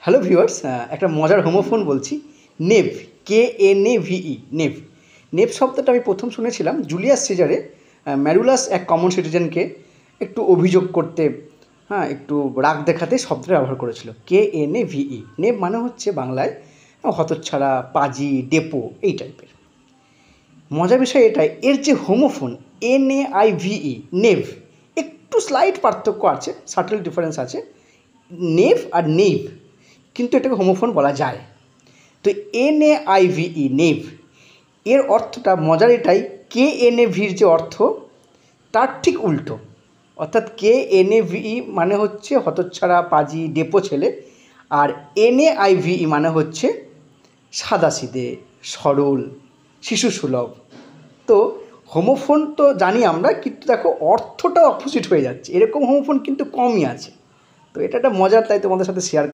Hello viewers, একটা মজার homophone বলছি। নেভ, KNAVE, নেভ। নেভ শব্দটা আমি প্রথম শুনেছিলাম জুলিয়াস সিজারে ম্যারুলাস এক কমন সিটিজেনকে একটু অভিযোগ করতে, একটু রাগ দেখাতে শব্দটা ব্যবহার করেছিল। KNAVE, নেভ মানে হচ্ছে বাংলায় হতচ্ছাড়া, পাজি, ডেপো এই টাইপের। মজার বিষয় এটাই, এর যে হোমোফোন NAIVE, নেভ, একটু স্লাইট পার্থক্য আছে, সাটল ডিফারেন্স আছে। নেভ আর নেইভ, কিন্তু এটাকে হোমোফোন বলা যায়। তো NAIVE, নেভ, এর অর্থটা মজার এটাই, KNAVEর যে অর্থ তার ঠিক উল্টো। অর্থাৎ KNAVE মানে হচ্ছে হতচ্ছাড়া, পাজি, ডেপো ছেলে, আর NAIVE মানে হচ্ছে সাদাসিধে, সরল, শিশুসুলভ। তো হোমোফোন তো জানি আমরা, কিন্তু দেখো অর্থটা অপোজিট হয়ে যাচ্ছে, এরকম হোমোফোন কিন্তু কমই আছে। তো এটা একটা মজার, তাই তোমাদের সাথে শেয়ার